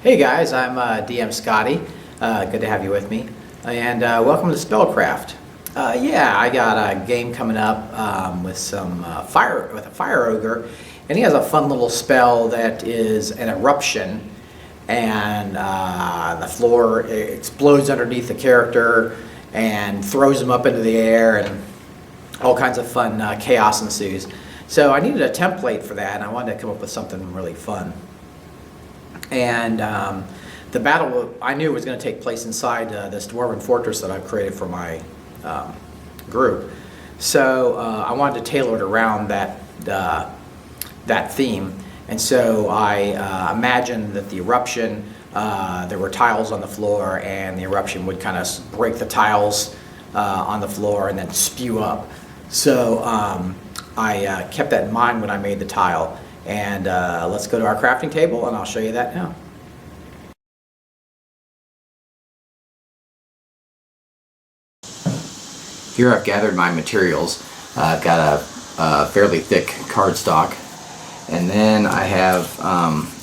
Hey guys, I'm DM Scotty. Good to have you with me. And welcome to Spellcraft. Yeah, I got a game coming up with a fire ogre, and he has a fun little spell that is an eruption, and the floor explodes underneath the character and throws him up into the air, and all kinds of fun chaos ensues. So I needed a template for that, and I wanted to come up with something really fun. And the battle I knew was going to take place inside this dwarven fortress that I've created for my group. So I wanted to tailor it around that theme. And so I imagined that the eruption, there were tiles on the floor, and the eruption would kind of break the tiles on the floor and then spew up. So I kept that in mind when I made the tile. And let's go to our crafting table, and I'll show you that now. Here I've gathered my materials. I've got a fairly thick cardstock, and then I have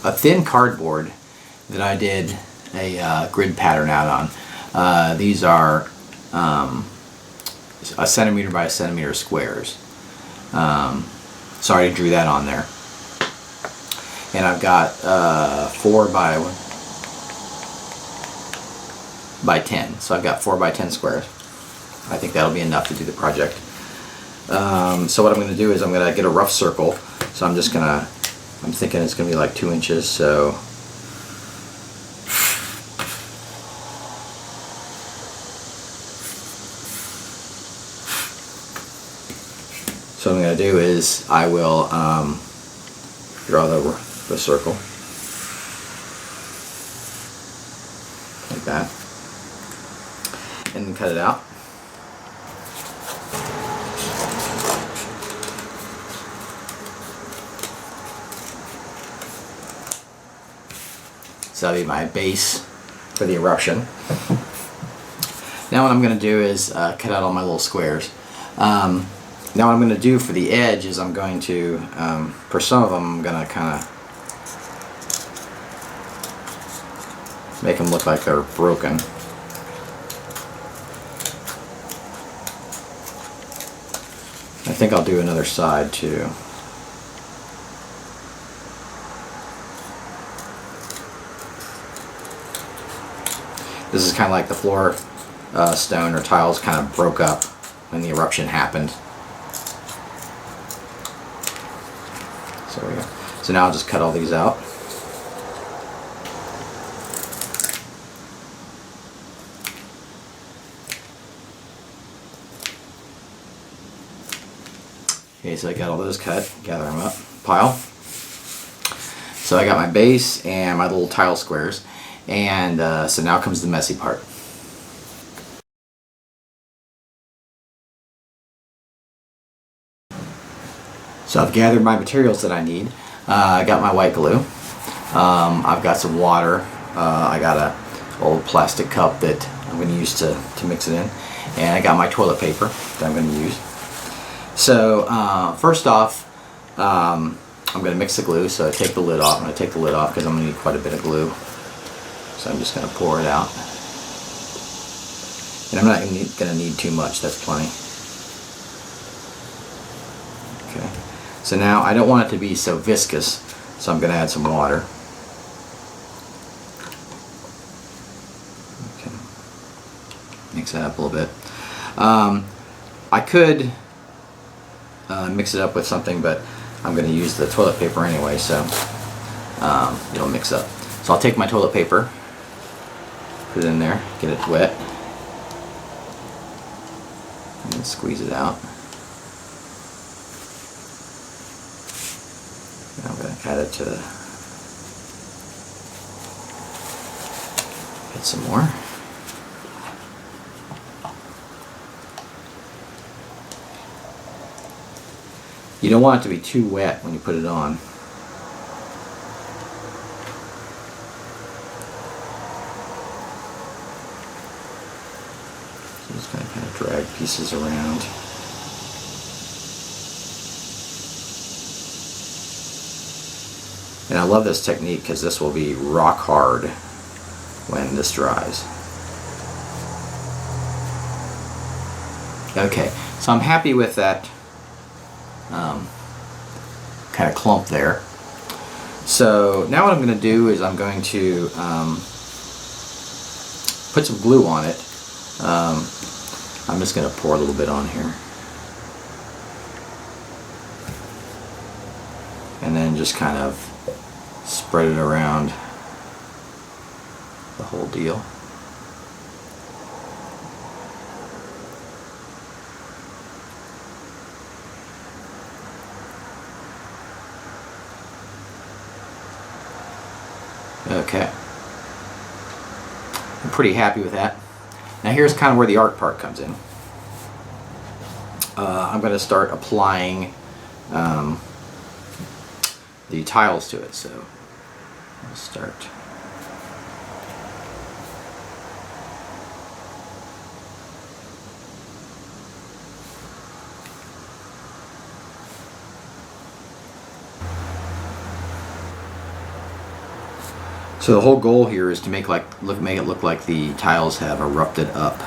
a thin cardboard that I did a grid pattern out on. These are 1 centimeter by 1 centimeter squares. So I drew that on there. And I've got 4 by 10. So I've got 4 by 10 squares. I think that'll be enough to do the project. So what I'm going to do is I'm going to get a rough circle. So I'm thinking it's going to be like 2 inches. So what I'm going to do is I will draw the circle like that, and then cut it out. So that'll be my base for the eruption. Now what I'm going to do is cut out all my little squares. Now what I'm going to do for the edge is I'm going to, for some of them, I'm going to kind of make them look like they're broken. I think I'll do another side too. This is kind of like the floor stone or tiles kind of broke up when the eruption happened. So there we go. So now I'll just cut all these out. Okay, so I got all those cut, gather them up, pile. So I got my base and my little tile squares, and so now comes the messy part. So I've gathered my materials that I need. I got my white glue. I've got some water. I got a old plastic cup that I'm going to use to mix it in, and I got my toilet paper that I'm going to use. So first off, I'm going to mix the glue. So I take the lid off. I'm going to take the lid off because I'm going to need quite a bit of glue. So I'm just going to pour it out. And I'm not going to need too much. That's plenty. Okay. So now I don't want it to be so viscous, so I'm going to add some water. Okay. Mix that up a little bit. I could mix it up with something, but I'm going to use the toilet paper anyway, so it'll mix up. So I'll take my toilet paper, put it in there, get it wet, and then squeeze it out. I'm going to add it to, get some more. You don't want it to be too wet when you put it on. So just going to kind of drag pieces around. And I love this technique because this will be rock hard when this dries. Okay, so I'm happy with that kind of clump there. So now what I'm going to do is I'm going to put some glue on it. I'm just going to pour a little bit on here. And then just kind of spread it around the whole deal. Okay. I'm pretty happy with that. Now here's kind of where the art part comes in. I'm going to start applying the tiles to it. So I'll start. So the whole goal here is to make it look like the tiles have erupted up,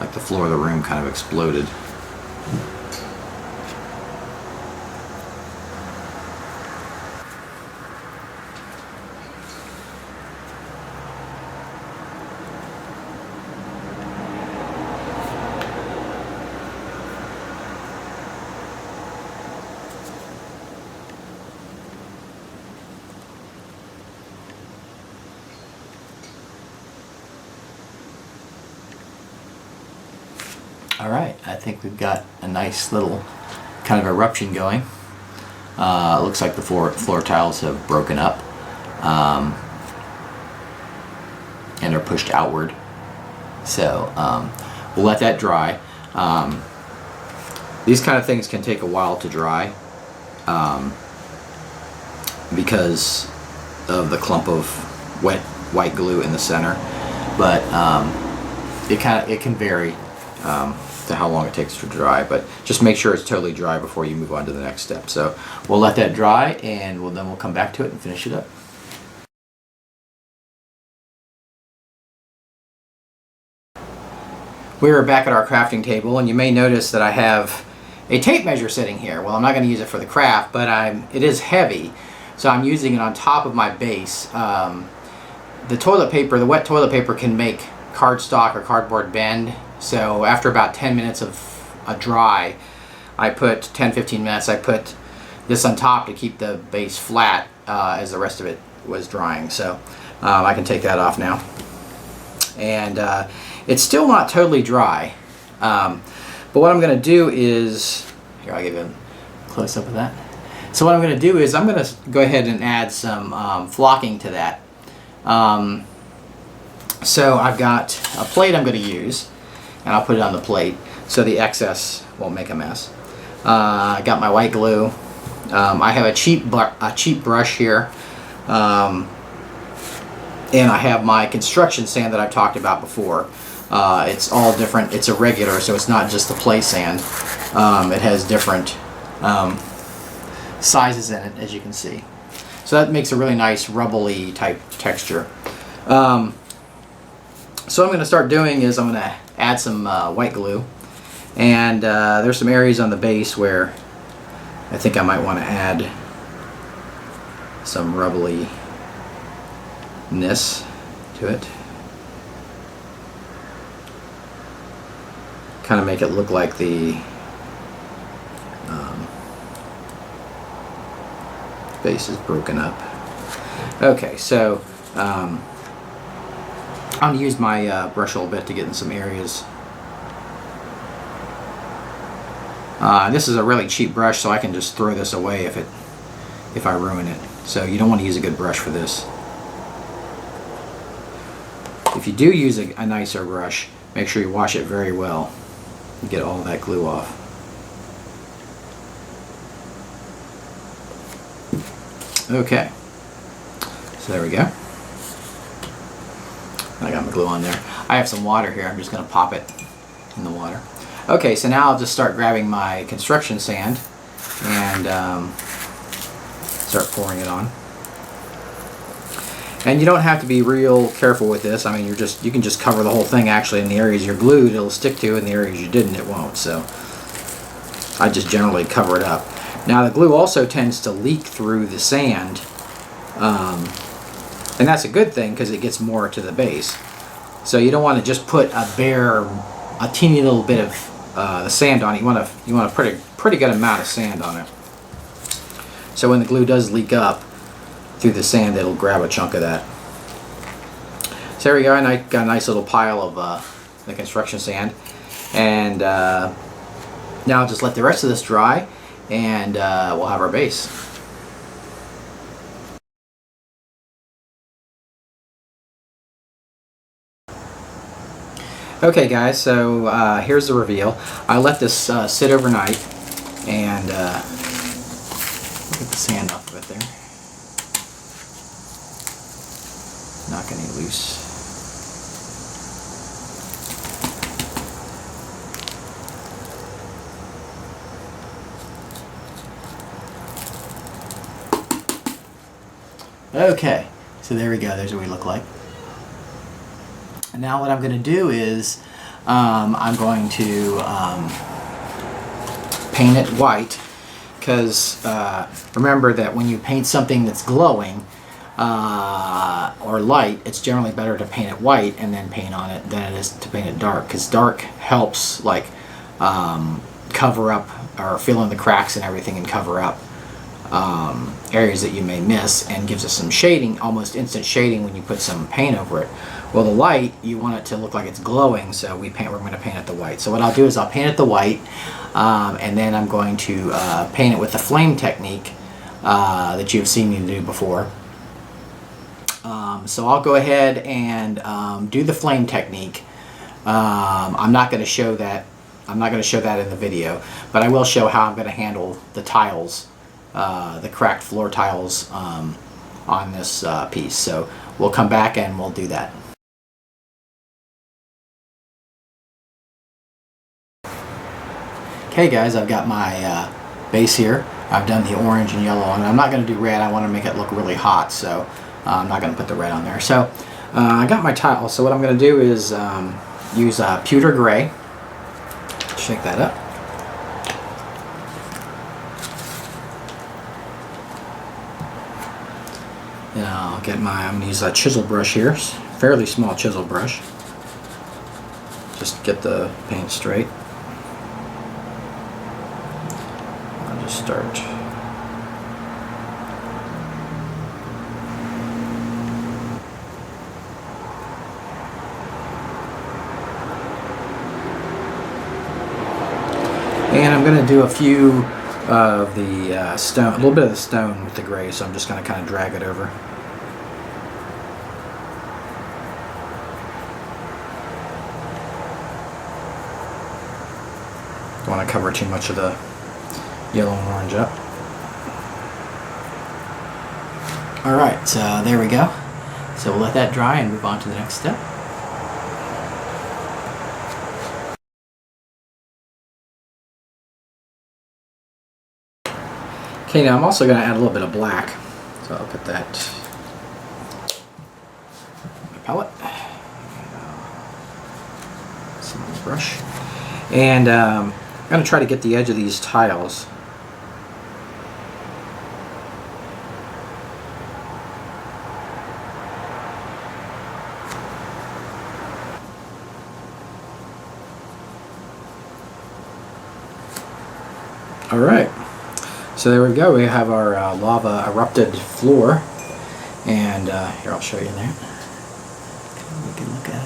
like the floor of the room kind of exploded. Alright, I think we've got a nice little kind of eruption going. Looks like the floor tiles have broken up and are pushed outward. So we'll let that dry. These kind of things can take a while to dry because of the clump of wet white glue in the center, but it can vary to how long it takes to dry, but just make sure it's totally dry before you move on to the next step. So we'll let that dry, and then we'll come back to it and finish it up. We are back at our crafting table, and you may notice that I have a tape measure sitting here. Well, I'm not going to use it for the craft, but it is heavy, so I'm using it on top of my base. The wet toilet paper can make cardstock or cardboard bend. So after about 10 minutes of a dry, 10-15 minutes, I put this on top to keep the base flat as the rest of it was drying. So I can take that off now. And it's still not totally dry. But what I'm going to do is, here, I'll give you a close-up of that. So what I'm going to do is I'm going to go ahead and add some flocking to that. So I've got a plate I'm going to use, and I'll put it on the plate so the excess won't make a mess. I got my white glue. I have a cheap brush here, and I have my construction sand that I've talked about before. It's all different. It's a regular, so it's not just the play sand. It has different sizes in it, as you can see. So that makes a really nice rubbly type texture. So what I'm going to start doing is I'm going to add some white glue, and there's some areas on the base where I think I might want to add some rubbliness to it. Kind of make it look like the base is broken up. Okay, so I'm going to use my brush a little bit to get in some areas. This is a really cheap brush, so I can just throw this away if I ruin it. So you don't want to use a good brush for this. If you do use a nicer brush, make sure you wash it very well and get all that glue off. Okay, so there we go. I got my glue on there. I have some water here. I'm just going to pop it in the water. Okay, so now I'll just start grabbing my construction sand and start pouring it on. And you don't have to be real careful with this. I mean, you can just cover the whole thing. Actually, in the areas you're glued, it'll stick to, in the areas you didn't, it won't. So I just generally cover it up. Now the glue also tends to leak through the sand, and that's a good thing because it gets more to the base. So you don't want to just put a teeny little bit of the sand on it. You want a pretty good amount of sand on it. So when the glue does leak up through the sand, it'll grab a chunk of that. So there we go. And I got a nice little pile of the construction sand, and now I'll just let the rest of this dry, and we'll have our base. Okay guys, so here's the reveal. I let this sit overnight, and look at the sand off of it there. Not getting loose. Okay, so there we go. There's what we look like. And now what I'm going to do is I'm going to paint it white, because remember that when you paint something that's glowing or light, it's generally better to paint it white and then paint on it than it is to paint it dark, because dark helps like cover up or fill in the cracks and everything and cover up areas that you may miss, and gives us some shading, almost instant shading when you put some paint over it. Well, the light, you want it to look like it's glowing, so we're going to paint it the white. So what I'll do is I'll paint it the white, and then I'm going to paint it with the flame technique that you've seen me do before. So I'll go ahead and do the flame technique. I'm not going to show that. I'm not going to show that in the video, but I will show how I'm going to handle the tiles, the cracked floor tiles on this piece. So we'll come back and we'll do that. Okay guys, I've got my base here. I've done the orange and yellow on it. I'm not going to do red. I want to make it look really hot, so I'm not going to put the red on there. So I got my tile. So what I'm going to do is use pewter gray. Shake that up. And I'll get I'm going to use a chisel brush here, fairly small chisel brush. Just get the paint straight. I'll just start. And I'm going to do a few of the stone, a little bit of the stone with the gray, so I'm just going to kind of drag it over. Don't want to cover too much of the yellow and orange up. Alright, so there we go. So we'll let that dry and move on to the next step. Okay, now I'm also going to add a little bit of black, so I'll put that on the palette, some on the brush, and I'm going to try to get the edge of these tiles. All right. So there we go, we have our lava erupted floor, and here I'll show you that. We can look at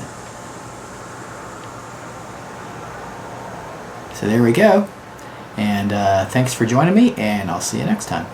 it. So there we go, and thanks for joining me, and I'll see you next time.